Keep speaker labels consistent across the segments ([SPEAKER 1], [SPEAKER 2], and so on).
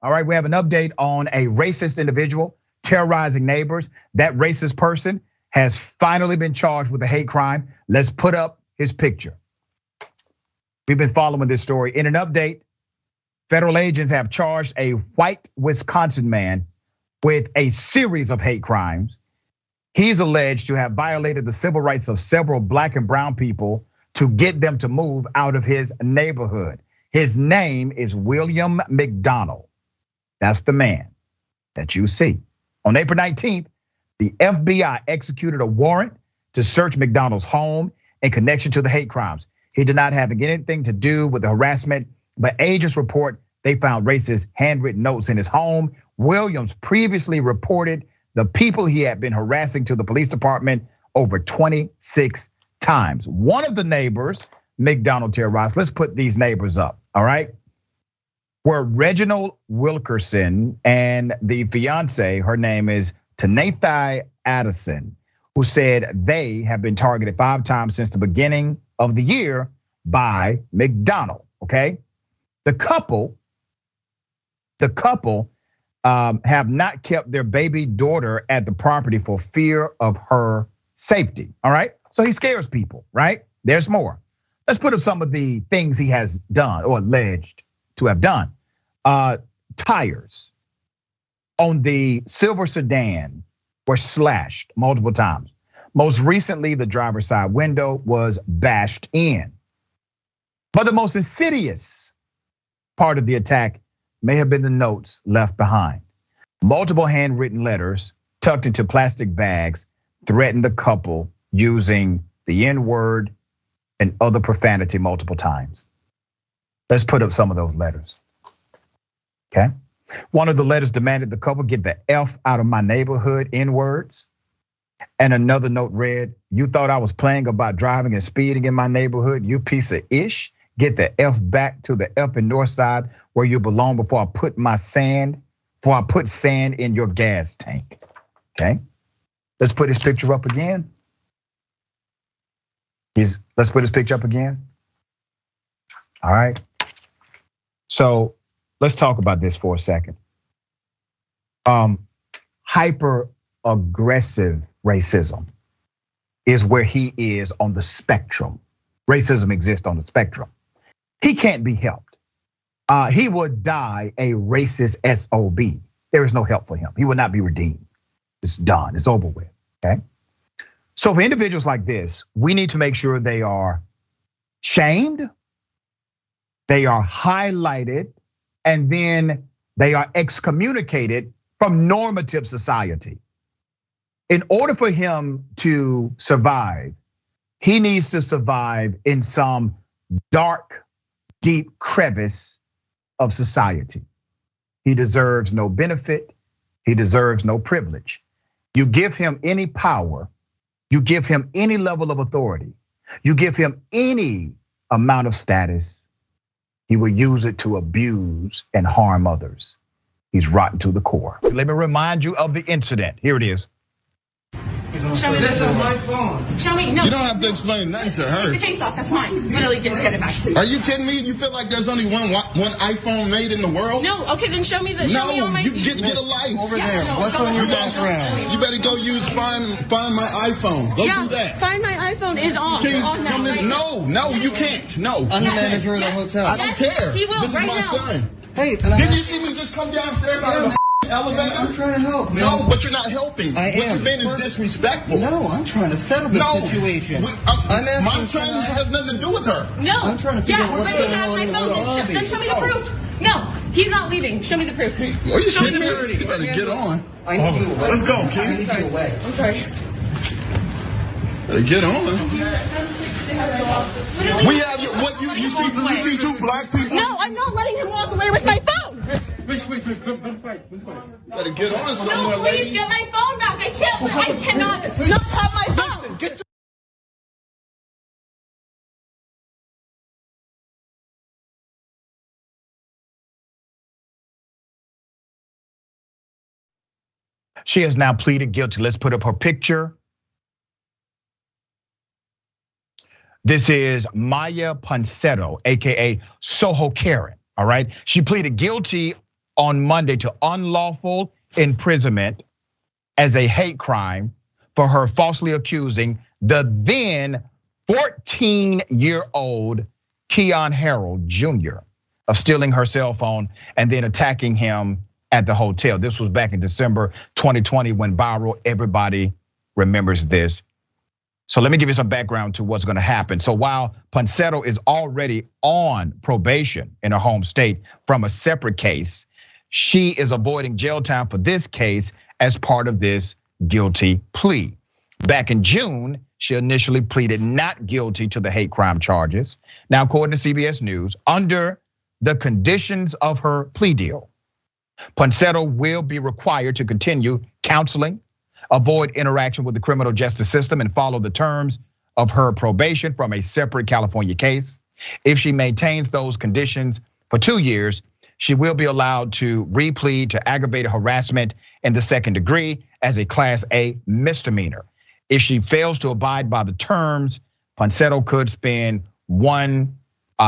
[SPEAKER 1] All right, we have an update on a racist individual terrorizing neighbors. That racist person has finally been charged with a hate crime. Let's put up his picture. We've been following this story. In an update, federal agents have charged a white Wisconsin man with a series of hate crimes. He's alleged to have violated the civil rights of several black and brown people to get them to move out of his neighborhood. His name is William McDonald. That's the man that you see. On April 19th, the FBI executed a warrant to search McDonald's home in connection to the hate crimes. He did not have anything to do with the harassment, but agents report they found racist handwritten notes in his home. Williams previously reported the people he had been harassing to the police department over 26 times. One of the neighbors McDonald terrorized, let's put these neighbors up, all right? Were Reginald Wilkerson and the fiance, her name is Tanethai Addison, who said they have been targeted 5 times since the beginning of the year by McDonald, okay? The couple have not kept their baby daughter at the property for fear of her safety, all right? So he scares people, right? There's more. Let's put up some of the things he has done or alleged to have done. Tires on the silver sedan were slashed multiple times. Most recently, the driver's side window was bashed in. But the most insidious part of the attack may have been the notes left behind. Multiple handwritten letters tucked into plastic bags threatened the couple using the N-word and other profanity multiple times. Let's put up some of those letters, okay? One of the letters demanded the couple get the F out of my neighborhood, N-words. And another note read, you thought I was playing about driving and speeding in my neighborhood, you piece of ish. Get the F back to the F in North Side where you belong before I put sand in your gas tank, okay? Let's put his picture up again. Let's put his picture up again. All right. So let's talk about this for a second. Hyper aggressive racism is where he is on the spectrum. Racism exists on the spectrum. He can't be helped. He would die a racist SOB. There is no help for him. He will not be redeemed. It's done, it's over with, okay? So for individuals like this, we need to make sure they are shamed, they are highlighted, and then they are excommunicated from normative society. In order for him to survive, he needs to survive in some dark, deep crevice of society. He deserves no benefit, he deserves no privilege. You give him any power, you give him any level of authority, you give him any amount of status, he will use it to abuse and harm others. He's rotten to the core. Let me remind you of the incident. Here it is.
[SPEAKER 2] Show me this is my phone. Show me, no.
[SPEAKER 3] You don't have to explain nothing to her.
[SPEAKER 2] Take the case off, that's mine. Literally, get it back, please.
[SPEAKER 3] Are you kidding me? You feel like there's only one iPhone made in the world?
[SPEAKER 2] No, okay, then show me the,
[SPEAKER 3] no,
[SPEAKER 2] show me
[SPEAKER 3] you get a life.
[SPEAKER 4] Over there, what's on your background?
[SPEAKER 3] You better go find my iPhone. Go do that.
[SPEAKER 2] Find my iPhone is on.
[SPEAKER 3] No, you can't. No.
[SPEAKER 4] I'm the manager of the hotel.
[SPEAKER 3] I don't care.
[SPEAKER 2] He will,
[SPEAKER 3] this is
[SPEAKER 2] right
[SPEAKER 3] my
[SPEAKER 2] now.
[SPEAKER 3] son.
[SPEAKER 4] Hey,
[SPEAKER 3] Did you see me just come downstairs out of the elevator?
[SPEAKER 4] I'm trying to help. Man.
[SPEAKER 3] No, but you're not helping.
[SPEAKER 4] I am.
[SPEAKER 3] What you've been is disrespectful.
[SPEAKER 4] No, I'm trying to settle this situation.
[SPEAKER 3] My son has nothing to do with her.
[SPEAKER 2] No.
[SPEAKER 4] I'm trying to figure out what's going on in the lobby.
[SPEAKER 2] Then show me the proof. No, he's not leaving. Show me the proof.
[SPEAKER 3] Are you kidding me? You better get on.
[SPEAKER 4] I need you away.
[SPEAKER 3] Let's go, King.
[SPEAKER 4] I need you away.
[SPEAKER 2] I'm sorry.
[SPEAKER 3] Better get on. We have you see two black people.
[SPEAKER 2] No, I'm not letting him walk away with my phone.
[SPEAKER 4] Wait, don't fight.
[SPEAKER 3] Better get on somewhere.
[SPEAKER 2] No, please get my phone back. I cannot not have my phone.
[SPEAKER 3] Get
[SPEAKER 1] She has now pleaded guilty. Let's put up her picture. This is Maya Ponsetto, AKA SoHo Karen, all right? She pleaded guilty on Monday to unlawful imprisonment as a hate crime for her falsely accusing the then 14-year-old Keon Harold Jr. of stealing her cell phone and then attacking him at the hotel. This was back in December 2020 when viral. Everybody remembers this. So let me give you some background to what's gonna happen. So while Ponsetto is already on probation in her home state from a separate case, she is avoiding jail time for this case as part of this guilty plea. Back in June, she initially pleaded not guilty to the hate crime charges. Now, according to CBS News, under the conditions of her plea deal, Ponsetto will be required to continue counseling, avoid interaction with the criminal justice system, and follow the terms of her probation from a separate California case. If she maintains those conditions for 2 years, she will be allowed to replead to aggravated harassment in the second degree as a Class A misdemeanor. If she fails to abide by the terms, Ponsetto could spend 1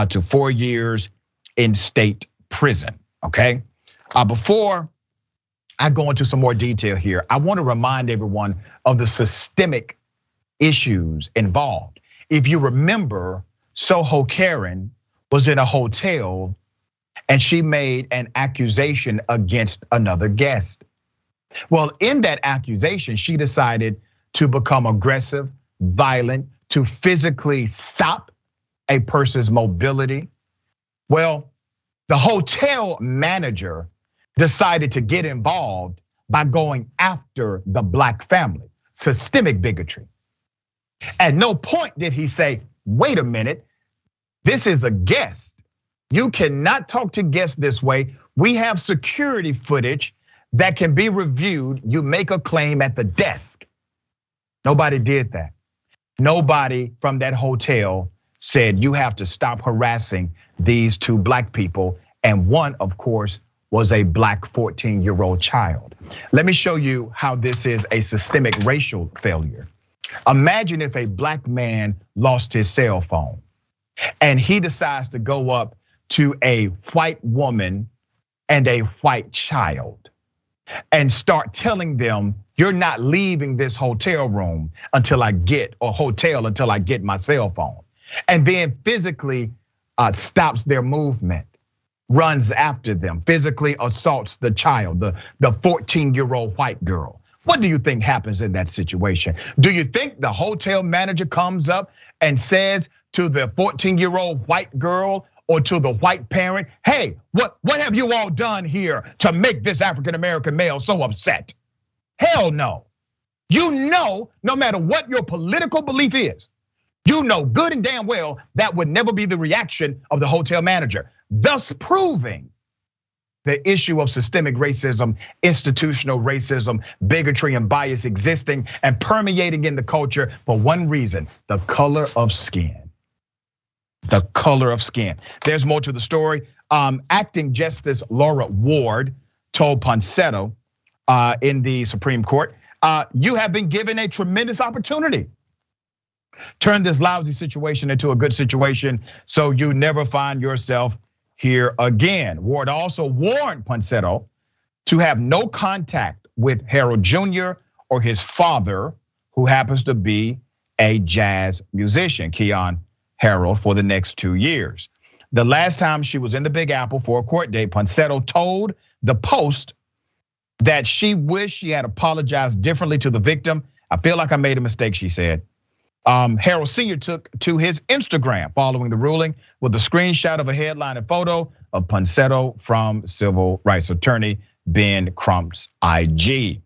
[SPEAKER 1] to 4 years in state prison, okay? Before I go into some more detail here, I want to remind everyone of the systemic issues involved. If you remember, SoHo Karen was in a hotel and she made an accusation against another guest. Well, in that accusation, she decided to become aggressive, violent, to physically stop a person's mobility. Well, the hotel manager decided to get involved by going after the black family, systemic bigotry. At no point did he say, wait a minute, this is a guest. You cannot talk to guests this way. We have security footage that can be reviewed. You make a claim at the desk. Nobody did that. Nobody from that hotel said you have to stop harassing these two black people. And one, of course, was a black 14-year-old child. Let me show you how this is a systemic racial failure. Imagine if a black man lost his cell phone and he decides to go up to a white woman and a white child and start telling them, you're not leaving this hotel room until I get, or hotel until I get my cell phone. And then physically stops their movement, runs after them, physically assaults the child, the 14-year-old white girl. What do you think happens in that situation? Do you think the hotel manager comes up and says to the 14-year-old white girl or to the white parent, hey, what have you all done here to make this African-American male so upset? Hell no. You know, no matter what your political belief is, you know good and damn well that would never be the reaction of the hotel manager, thus proving the issue of systemic racism, institutional racism, bigotry and bias existing and permeating in the culture for one reason, the color of skin. The color of skin. There's more to the story. Acting Justice Laura Ward told Ponsetto in the Supreme Court, you have been given a tremendous opportunity. Turn this lousy situation into a good situation so you never find yourself here again. Ward also warned Ponsetto to have no contact with Harold Jr. or his father, who happens to be a jazz musician, Keon Harold, for the next 2 years. The last time she was in the Big Apple for a court date, Ponsetto told the Post that she wished she had apologized differently to the victim. I feel like I made a mistake, she said. Harold Sr. took to his Instagram following the ruling with a screenshot of a headline and photo of Ponsetto from civil rights attorney Ben Crump's IG.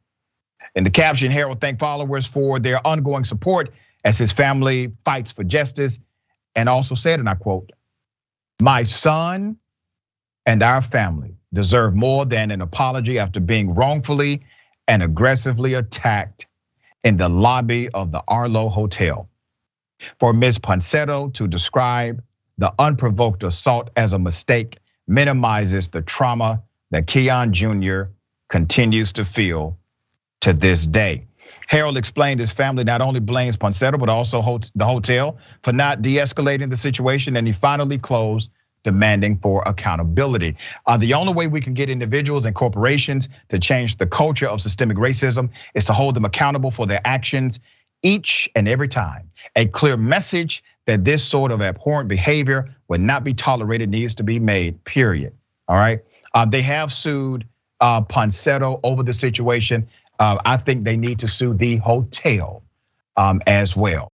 [SPEAKER 1] In the caption, Harold thanked followers for their ongoing support as his family fights for justice, and also said, and I quote, my son and our family deserve more than an apology after being wrongfully and aggressively attacked in the lobby of the Arlo Hotel. For Ms. Ponsetto to describe the unprovoked assault as a mistake minimizes the trauma that Keon Jr. continues to feel to this day. Harold explained his family not only blames Ponsetto, but also the hotel for not de-escalating the situation, and he finally closed demanding for accountability. The only way we can get individuals and corporations to change the culture of systemic racism is to hold them accountable for their actions each and every time. A clear message that this sort of abhorrent behavior would not be tolerated needs to be made, period. All right. They have sued Ponsetto over the situation. I think they need to sue the hotel as well.